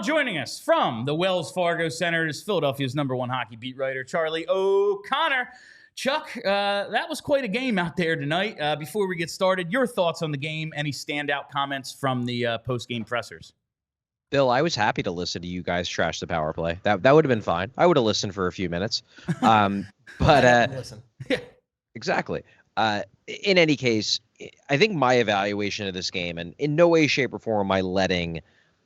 joining us from the Wells Fargo Center is Philadelphia's #1 hockey beat writer, Charlie O'Connor. Chuck, that was quite a game out there tonight. Before we get started, your thoughts on the game, any standout comments from the post-game pressers? Bill, I was happy to listen to you guys trash the power play. That would have been fine. I would have listened for a few minutes. Listen. Yeah, exactly. In any case, I think my evaluation of this game, and in no way, shape, or form am I letting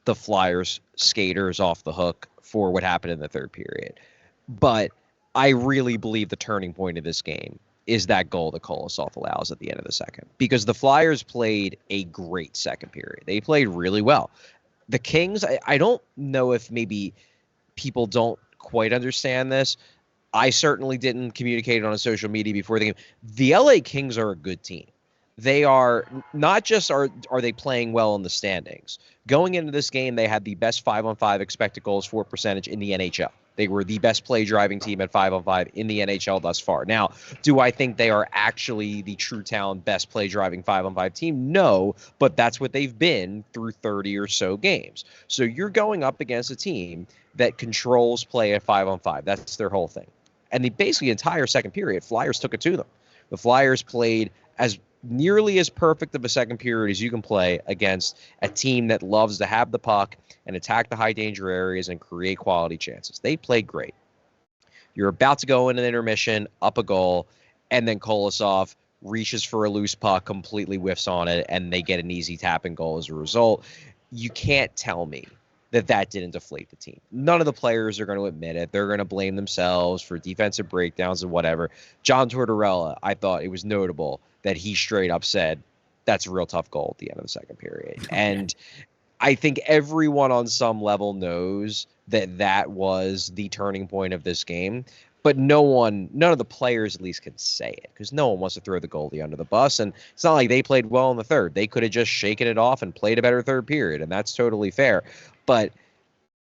the Flyers skaters off the hook for what happened in the third period. But I really believe the turning point of this game is that goal that Kolsov allows at the end of the second. Because the Flyers played a great second period. They played really well. The Kings, I don't know if maybe people don't quite understand this. I certainly didn't communicate it on social media before the game. The LA Kings are a good team. They are not just are they playing well in the standings. Going into this game, they had the best 5-on-5 expected goals for percentage in the NHL. They were the best play driving team at 5-on-5 in the NHL thus far. Now, do I think they are actually the true talent best play driving 5-on-5 team? No, but that's what they've been through 30 or so games. So you're going up against a team that controls play at 5-on-5. That's their whole thing. And the basically entire second period, Flyers took it to them. The Flyers played as nearly as perfect of a second period as you can play against a team that loves to have the puck and attack the high danger areas and create quality chances. They played great. You're about to go in an intermission, up a goal, and then Kolsov reaches for a loose puck, completely whiffs on it, and they get an easy tap and goal as a result. You can't tell me that didn't deflate the team. None of the players are going to admit it. They're going to blame themselves for defensive breakdowns and whatever. John Tortorella, I thought it was notable that he straight up said, that's a real tough goal at the end of the second period. And I think everyone on some level knows that was the turning point of this game. But none of the players at least can say it because no one wants to throw the goalie under the bus. And it's not like they played well in the third. They could have just shaken it off and played a better third period, and that's totally fair. But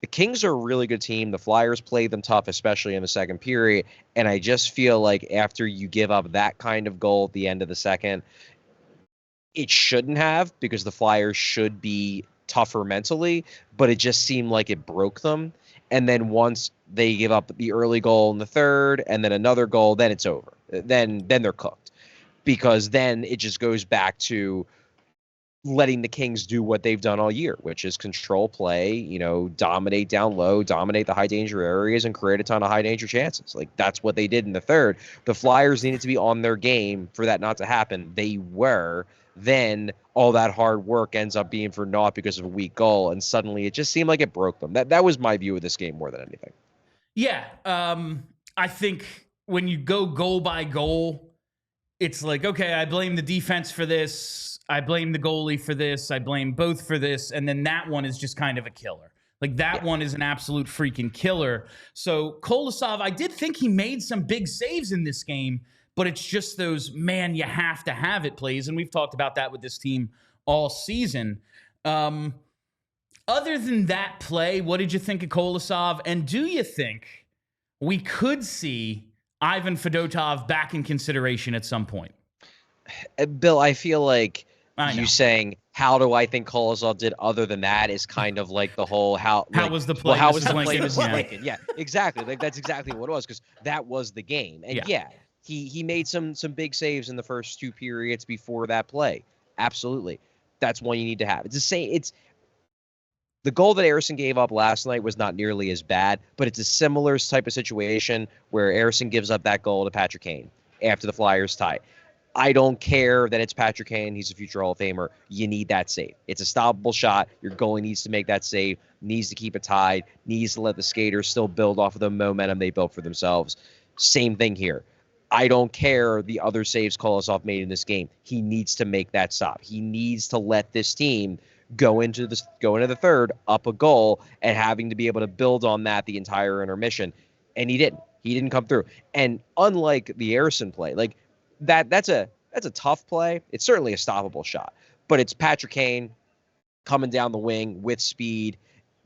the Kings are a really good team. The Flyers played them tough, especially in the second period. And I just feel like after you give up that kind of goal at the end of the second, it shouldn't have because the Flyers should be tougher mentally, but it just seemed like it broke them. And then once they give up the early goal in the third and then another goal, then it's over. Then they're cooked because then it just goes back to letting the Kings do what they've done all year, which is control play, dominate down low, dominate the high danger areas and create a ton of high danger chances. Like that's what they did in the third. The Flyers needed to be on their game for that not to happen. They were. Then all that hard work ends up being for naught because of a weak goal. And suddenly it just seemed like it broke them. That was my view of this game more than anything. Yeah. I think when you go goal by goal, it's like, okay, I blame the defense for this. I blame the goalie for this. I blame both for this. And then that one is just kind of a killer. Like that one is an absolute freaking killer. So Kolsov, I did think he made some big saves in this game, but it's just those, man, you have to have it plays. And we've talked about that with this team all season. Other than that play, what did you think of Kolsov? And do you think we could see Ivan Fedotov back in consideration at some point? Bill, I feel like you saying, how do I think Kolsov did other than that is kind of like the whole how was the play? Well, how was the play? Lincoln? Yeah, exactly. Like that's exactly what it was because that was the game. And he made some big saves in the first two periods before that play. Absolutely. That's one you need to have. It's the same. It's the goal that Ersson gave up last night was not nearly as bad, but it's a similar type of situation where Ersson gives up that goal to Patrick Kane after the Flyers tie. I don't care that it's Patrick Kane. He's a future Hall of Famer. You need that save. It's a stoppable shot. Your goalie needs to make that save, needs to keep it tied, needs to let the skaters still build off of the momentum they built for themselves. Same thing here. I don't care the other saves Kolsov made in this game. He needs to make that stop. He needs to let this team go into the third up a goal and having to be able to build on that the entire intermission. And he didn't. He didn't come through. And unlike the Ersson play, like that's a tough play. It's certainly a stoppable shot, but it's Patrick Kane coming down the wing with speed.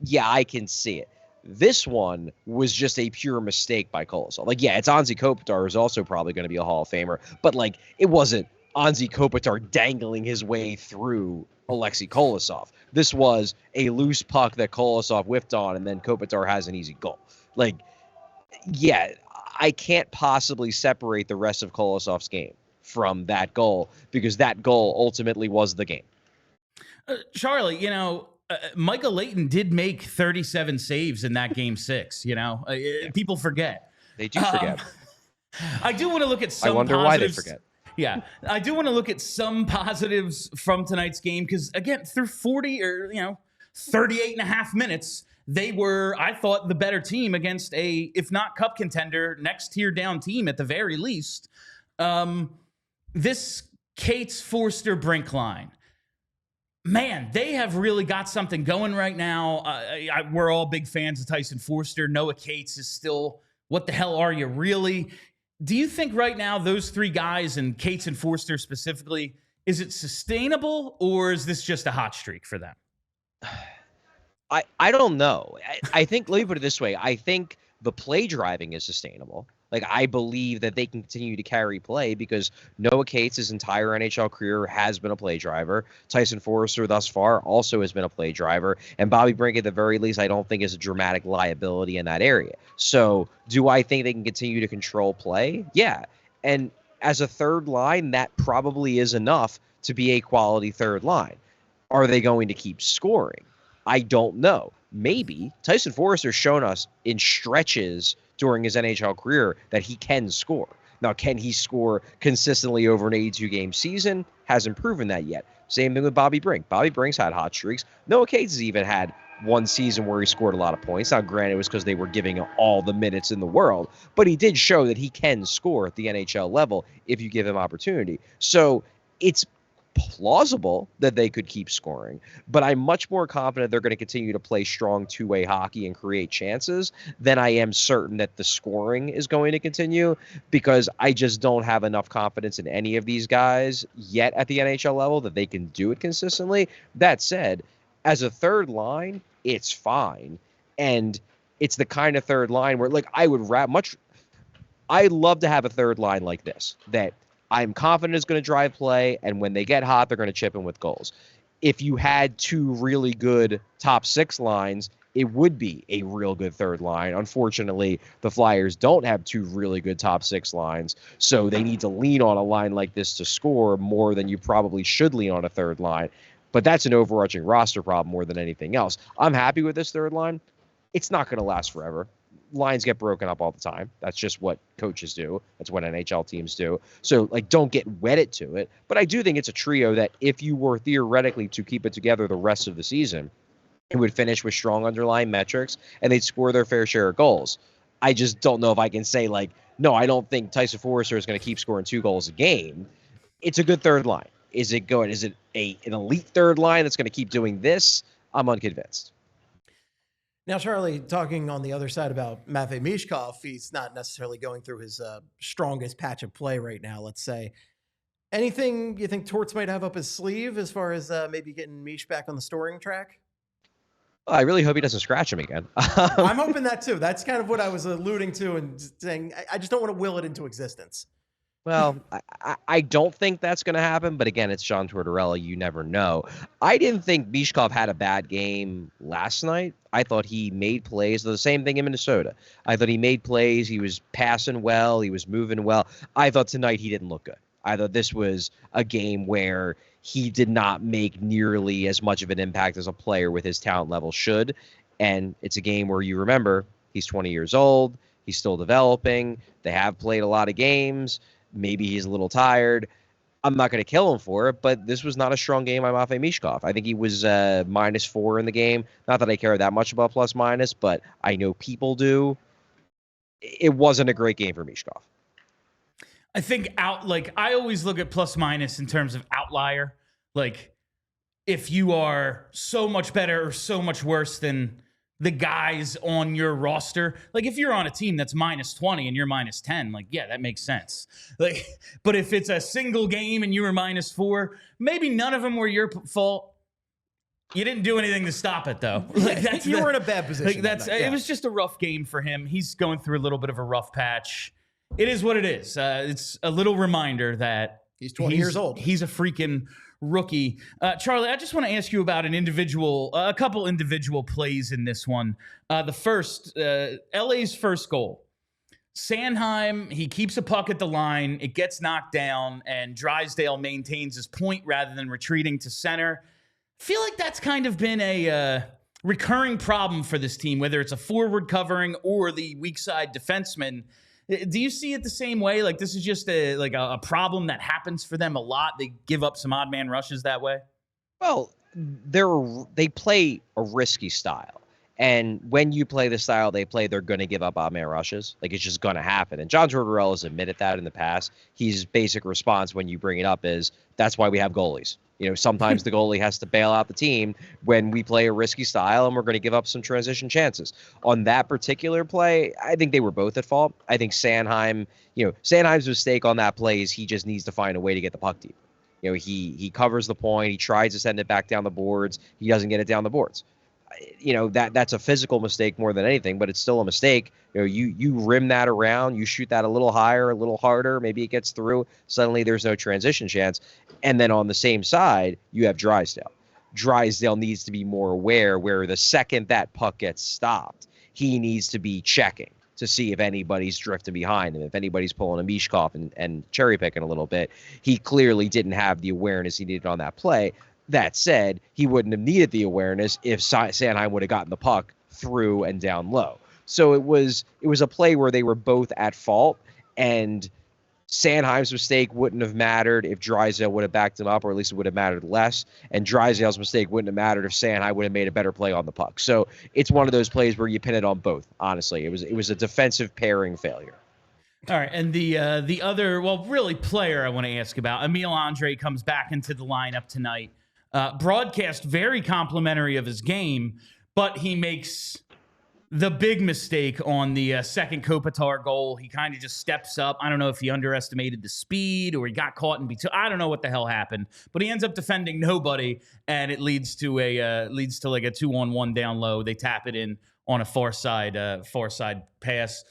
Yeah, I can see it. This one was just a pure mistake by Kolsov. Like, yeah, it's Anze Kopitar, who's also probably going to be a Hall of Famer, but like it wasn't Anze Kopitar dangling his way through Aleksei Kolsov. This was a loose puck that Kolosov whiffed on, and then Kopitar has an easy goal. Like, yeah, I can't possibly separate the rest of Kolosov's game from that goal, because that goal ultimately was the game. Charlie, Michael Leighton did make 37 saves in that game 6. People forget. They do forget. I do want to look at some I wonder positives. why they forget. Yeah, I do want to look at some positives from tonight's game, because, again, through 38 and a half minutes, they were, I thought, the better team against a, if not cup contender, next tier down team at the very least. This Cates, Forster, Brink line, man, they have really got something going right now. We're all big fans of Tyson Forster. Noah Cates is still, what the hell are you, really? Do you think right now those three guys, and Cates and Forster specifically, is it sustainable, or is this just a hot streak for them? I don't know. I think, let me put it this way. I think the play driving is sustainable. Like, I believe that they can continue to carry play, because Noah Cates' his entire NHL career has been a play driver. Tyson Forster thus far also has been a play driver. And Bobby Brink, at the very least, I don't think is a dramatic liability in that area. So do I think they can continue to control play? Yeah. And as a third line, that probably is enough to be a quality third line. Are they going to keep scoring? I don't know. Maybe. Tyson Forrester's shown us in stretches during his NHL career that he can score. Now, can he score consistently over an 82-game season? Hasn't proven that yet. Same thing with Bobby Brink. Bobby Brink's had hot streaks. Noah Cates has even had one season where he scored a lot of points. Now, granted, it was because they were giving him all the minutes in the world, but he did show that he can score at the NHL level if you give him opportunity. So it's plausible that they could keep scoring, but I'm much more confident they're going to continue to play strong two-way hockey and create chances than I am certain that the scoring is going to continue, because I just don't have enough confidence in any of these guys yet at the NHL level that they can do it consistently. That said, as a third line, it's fine. And it's the kind of third line where, like, I'd love to have a third line like this, that I'm confident is going to drive play, and when they get hot, they're going to chip in with goals. If you had two really good top six lines, it would be a real good third line. Unfortunately, the Flyers don't have two really good top six lines, so they need to lean on a line like this to score more than you probably should lean on a third line. But that's an overarching roster problem more than anything else. I'm happy with this third line. It's not going to last forever. Lines get broken up all the time. That's just what coaches do. That's what NHL teams do. So, like, don't get wedded to it. But I do think it's a trio that, if you were theoretically to keep it together the rest of the season, it would finish with strong underlying metrics, and they'd score their fair share of goals. I just don't know if I can say, like, no, I don't think Tyson Forster is going to keep scoring 2 goals a game. It's a good third line. Is it an elite third line that's going to keep doing this? I'm unconvinced. Now, Charlie, talking on the other side about Matvei Michkov, he's not necessarily going through his strongest patch of play right now, let's say. Anything you think Torts might have up his sleeve as far as maybe getting Mish back on the scoring track? I really hope he doesn't scratch him again. I'm hoping that too. That's kind of what I was alluding to and saying. I just don't want to will it into existence. Well, I don't think that's going to happen, but again, it's John Tortorella. You never know. I didn't think Michkov had a bad game last night. I thought he made plays. The same thing in Minnesota. I thought he made plays. He was passing well. He was moving well. I thought tonight he didn't look good. I thought this was a game where he did not make nearly as much of an impact as a player with his talent level should. And it's a game where, you remember, he's 20 years old. He's still developing. They have played a lot of games. Maybe he's a little tired. I'm not going to kill him for it, but this was not a strong game by Matvei Michkov. I think he was -4 in the game. Not that I care that much about plus minus, but I know people do. It wasn't a great game for Michkov. I think I always look at plus minus in terms of outlier. Like, if you are so much better or so much worse than the guys on your roster, like if you're on a team that's -20 and you're -10, like, yeah, that makes sense. Like, but if it's a single game and you were -4, maybe none of them were your fault. You didn't do anything to stop it, though. Like, you were in a bad position. Like, it was just a rough game for him. He's going through a little bit of a rough patch. It is what it is. It's a little reminder that he's 20 years old. He's a freaking rookie. Charlie, I just want to ask you about a couple individual plays in this one. The first, LA's first goal. Sanheim, he keeps a puck at the line. It gets knocked down, and Drysdale maintains his point rather than retreating to center. I feel like that's kind of been a recurring problem for this team, whether it's a forward covering or the weak side defenseman. Do you see it the same way? Like, this is just a problem that happens for them a lot. They give up some odd man rushes that way. Well, they play a risky style. And when you play the style they play, they're going to give up odd man rushes. Like, it's just going to happen. And John Tortorella has admitted that in the past. His basic response when you bring it up is, that's why we have goalies. You know, sometimes the goalie has to bail out the team when we play a risky style and we're going to give up some transition chances. On that particular play, I think they were both at fault. I think Sanheim's mistake on that play is he just needs to find a way to get the puck deep. You know, he covers the point. He tries to send it back down the boards. He doesn't get it down the boards. You know, that's a physical mistake more than anything, but it's still a mistake. You know, you rim that around, you shoot that a little higher, a little harder, maybe it gets through. Suddenly there's no transition chance. And then on the same side, you have Drysdale. Drysdale needs to be more aware where the second that puck gets stopped, he needs to be checking to see if anybody's drifting behind him, if anybody's pulling a Michkov and cherry picking a little bit. He clearly didn't have the awareness he needed on that play. That said, he wouldn't have needed the awareness if Sanheim would have gotten the puck through and down low. So it was a play where they were both at fault, and Sanheim's mistake wouldn't have mattered if Drysdale would have backed him up, or at least it would have mattered less. And Drysdale's mistake wouldn't have mattered if Sanheim would have made a better play on the puck. So it's one of those plays where you pin it on both. Honestly, it was a defensive pairing failure. All right, and the other, really player I want to ask about, Emil Andrae comes back into the lineup tonight. Broadcast very complimentary of his game, but he makes the big mistake on the second Kopitar goal. He kind of just steps up. I don't know if he underestimated the speed or he got caught in between. I don't know what the hell happened, but he ends up defending nobody, and it leads to like a 2-on-1 down low. They tap it in on a far side pass.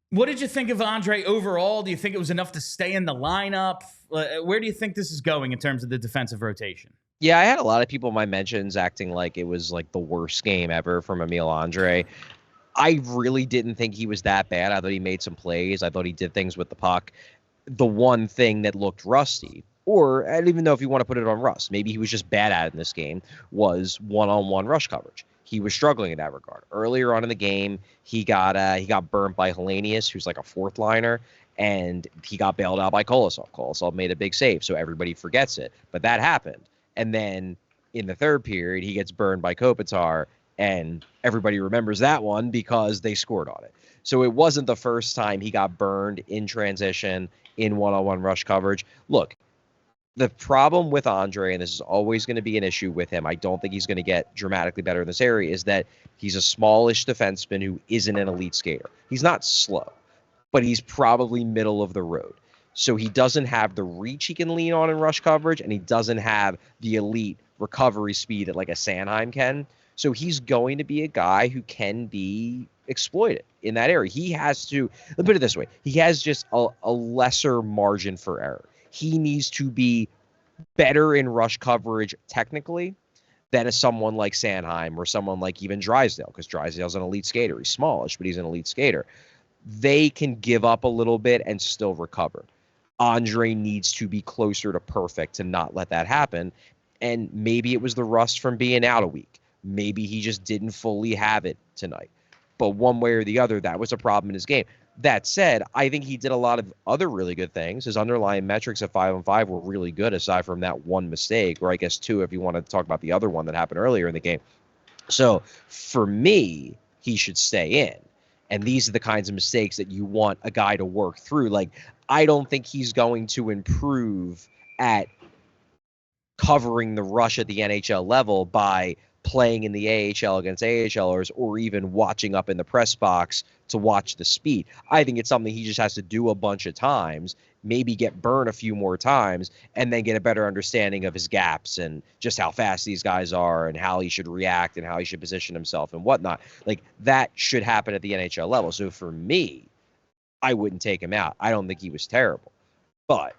What did you think of Andrae overall? Do you think it was enough to stay in the lineup? Where do you think this is going in terms of the defensive rotation? Yeah, I had a lot of people in my mentions acting like it was like the worst game ever from Emil Andrae. I really didn't think he was that bad. I thought he made some plays. I thought he did things with the puck. The one thing that looked rusty, or I don't even know if you want to put it on rust, maybe he was just bad at it in this game, was one-on-one rush coverage. He was struggling in that regard. Earlier on in the game, he got burnt by Hellenius, who's like a fourth liner, and he got bailed out by Kolsov. Kolsov made a big save, so everybody forgets it. But that happened. And then in the third period, he gets burned by Kopitar, and everybody remembers that one because they scored on it. So it wasn't the first time he got burned in transition, in one-on-one rush coverage. Look, the problem with Andrae, and this is always going to be an issue with him, I don't think he's going to get dramatically better in this area, is that he's a smallish defenseman who isn't an elite skater. He's not slow, but he's probably middle of the road. So he doesn't have the reach he can lean on in rush coverage, and he doesn't have the elite recovery speed that like a Sanheim can. So he's going to be a guy who can be exploited in that area. He has to, let's put it this way, he has just a lesser margin for error. He needs to be better in rush coverage technically than someone like Sanheim or someone like even Drysdale, because Drysdale's an elite skater. He's smallish, but he's an elite skater. They can give up a little bit and still recover. Andrae needs to be closer to perfect to not let that happen. And maybe it was the rust from being out a week. Maybe he just didn't fully have it tonight. But one way or the other, that was a problem in his game. That said, I think he did a lot of other really good things. His underlying metrics at 5-on-5 were really good, aside from that one mistake, or I guess two if you want to talk about the other one that happened earlier in the game. So for me, he should stay in. And these are the kinds of mistakes that you want a guy to work through. Like, I don't think he's going to improve at covering the rush at the NHL level by playing in the AHL against AHLers or even watching up in the press box to watch the speed. I think it's something he just has to do a bunch of times, maybe get burned a few more times, and then get a better understanding of his gaps and just how fast these guys are and how he should react and how he should position himself and whatnot. Like, that should happen at the NHL level. So for me, I wouldn't take him out. I don't think he was terrible. But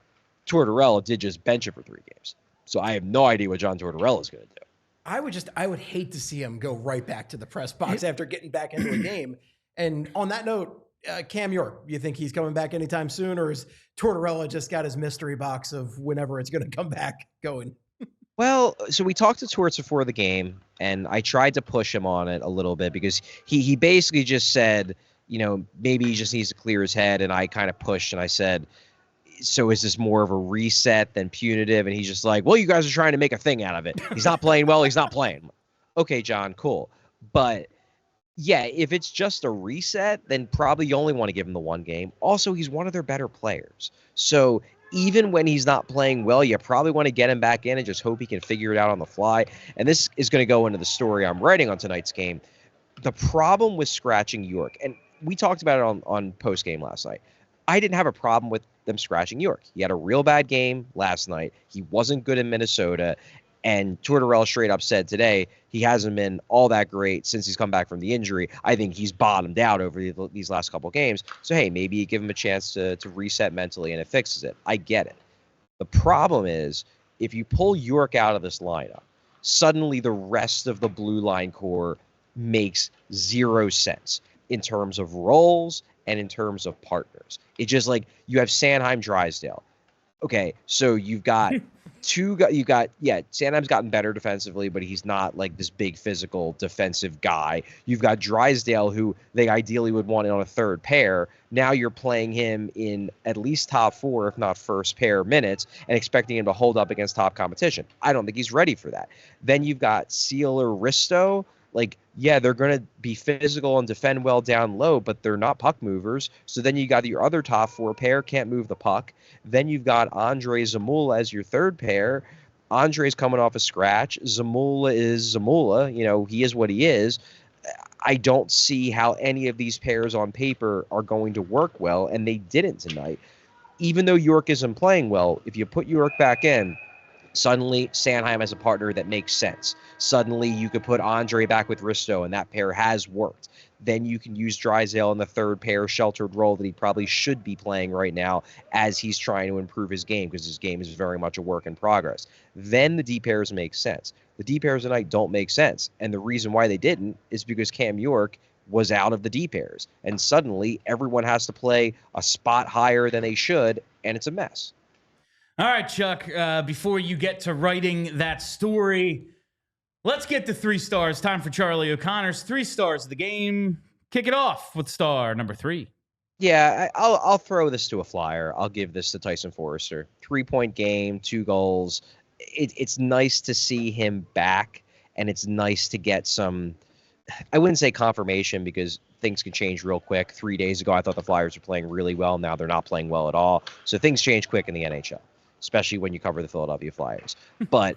Tortorella did just bench him for 3 games. So I have no idea what John Tortorella is going to do. I would hate to see him go right back to the press box after getting back into a game. And on that note, Cam York, you think he's coming back anytime soon, or is Tortorella just got his mystery box of whenever it's going to come back going? Well, so we talked to Torts before the game, and I tried to push him on it a little bit because he basically just said, maybe he just needs to clear his head, and I kind of pushed and I said, so is this more of a reset than punitive? And he's just like, well, you guys are trying to make a thing out of it. He's not playing well. He's not playing. Okay, John, cool. But yeah, if it's just a reset, then probably you only want to give him the one game. Also, he's one of their better players. So even when he's not playing well, you probably want to get him back in and just hope he can figure it out on the fly. And this is going to go into the story I'm writing on tonight's game. The problem with scratching York, and we talked about it on Postgame last night. I didn't have a problem with them scratching York. He had a real bad game last night. He wasn't good in Minnesota. And Tortorella straight up said today he hasn't been all that great since he's come back from the injury. I think he's bottomed out over these last couple of games. So, hey, maybe you give him a chance to reset mentally and it fixes it. I get it. The problem is if you pull York out of this lineup, suddenly the rest of the blue line core makes zero sense in terms of roles and in terms of partners. It's just like you have Sanheim, Drysdale. Okay, so you've got Sanheim's gotten better defensively, but he's not like this big physical defensive guy. You've got Drysdale, who they ideally would want on a third pair. Now you're playing him in at least top four, if not first pair minutes, and expecting him to hold up against top competition. I don't think he's ready for that. Then you've got Sealer, Risto. Like, yeah, they're going to be physical and defend well down low, but they're not puck movers. So then you got your other top four pair, can't move the puck. Then you've got Andrae Zamula as your third pair. Andre's coming off a scratch. Zamula is Zamula. He is what he is. I don't see how any of these pairs on paper are going to work well, and they didn't tonight. Even though York isn't playing well, if you put York back in, suddenly Sanheim has a partner that makes sense. Suddenly you could put Andrae back with Risto, and that pair has worked. Then you can use Drysdale in the third pair sheltered role that he probably should be playing right now as he's trying to improve his game, because his game is very much a work in progress. Then the D pairs make sense. The D pairs tonight don't make sense. And the reason why they didn't is because Cam York was out of the D pairs. And suddenly everyone has to play a spot higher than they should, and it's a mess. All right, Chuck, before you get to writing that story, let's get to 3 stars. Time for Charlie O'Connor's 3 stars of the game. Kick it off with star number 3. Yeah, I'll throw this to a flyer. I'll give this to Tyson Forrester. 3-point game, 2 goals. It's nice to see him back, and it's nice to get some, I wouldn't say confirmation because things can change real quick. 3 days ago, I thought the Flyers were playing really well. Now they're not playing well at all. So things change quick in the NHL, especially when you cover the Philadelphia Flyers. But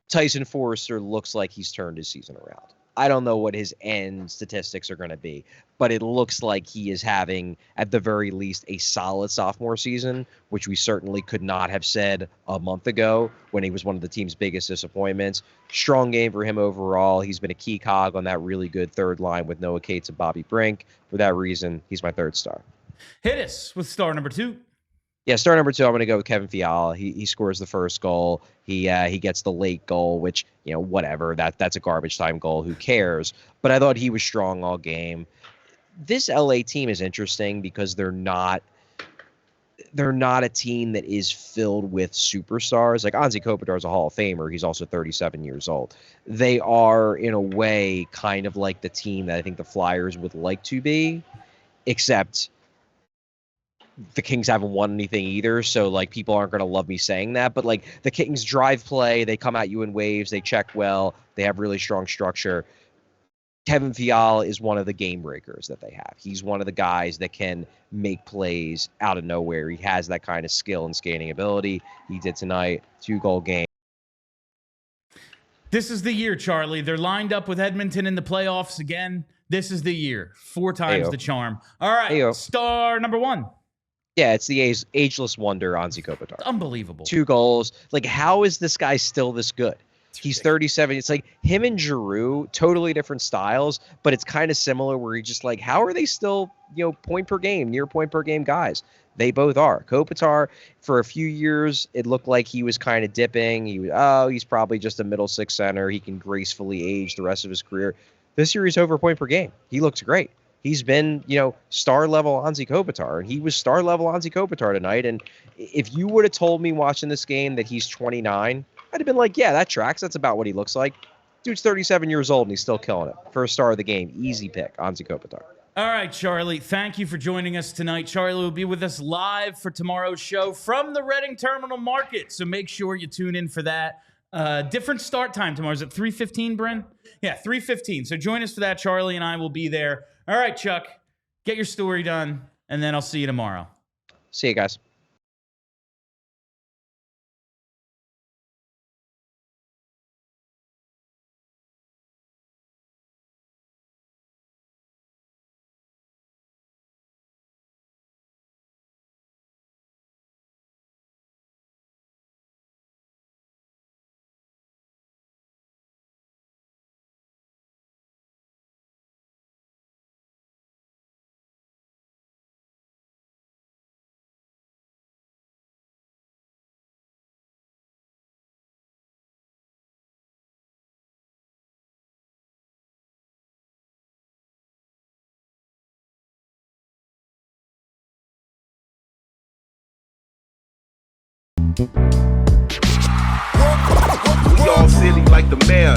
Tyson Forrester looks like he's turned his season around. I don't know what his end statistics are going to be, but it looks like he is having, at the very least, a solid sophomore season, which we certainly could not have said a month ago when he was one of the team's biggest disappointments. Strong game for him overall. He's been a key cog on that really good third line with Noah Cates and Bobby Brink. For that reason, he's my 3rd star. Hit us with star number 2. Yeah, star number 2, I'm going to go with Kevin Fiala. He scores the first goal. He gets the late goal, which, whatever. That's a garbage time goal. Who cares? But I thought he was strong all game. This LA team is interesting because they're not a team that is filled with superstars. Like Anze Kopitar is a Hall of Famer. He's also 37 years old. They are, in a way, kind of like the team that I think the Flyers would like to be, except the Kings haven't won anything either, so like people aren't going to love me saying that, but like the Kings drive play, they come at you in waves, they check well, they have really strong structure. Kevin Fiala is one of the game breakers that they have. He's one of the guys that can make plays out of nowhere. He has that kind of skill and skating ability. He did tonight. 2-goal game. This is the year, Charlie. They're lined up with Edmonton in the playoffs again. This is the year. 4 times Ayo. the charm. All right, Ayo. star number 1. Yeah, it's the ageless wonder, Anze Kopitar. Unbelievable. 2 goals. Like, how is this guy still this good? He's 37. It's like him and Giroux, totally different styles, but it's kind of similar where you're just like, how are they still, point per game, near point per game guys? They both are. Kopitar, for a few years, it looked like he was kind of dipping. He's probably just a middle six center. He can gracefully age the rest of his career. This year, he's over a point per game. He looks great. He's been, star level Anze Kopitar, and he was star level Anze Kopitar tonight. And if you would have told me watching this game that he's 29, I'd have been like, yeah, that tracks. That's about what he looks like. Dude's 37 years old, and he's still killing it. First star of the game. Easy pick, Anze Kopitar. All right, Charlie, thank you for joining us tonight. Charlie will be with us live for tomorrow's show from the Reading Terminal Market, so make sure you tune in for that. Different start time tomorrow. Is it 3:15, Bryn? Yeah, 3:15. So join us for that. Charlie and I will be there. All right, Chuck, get your story done, and then I'll see you tomorrow. See you guys. We all silly like the mayor.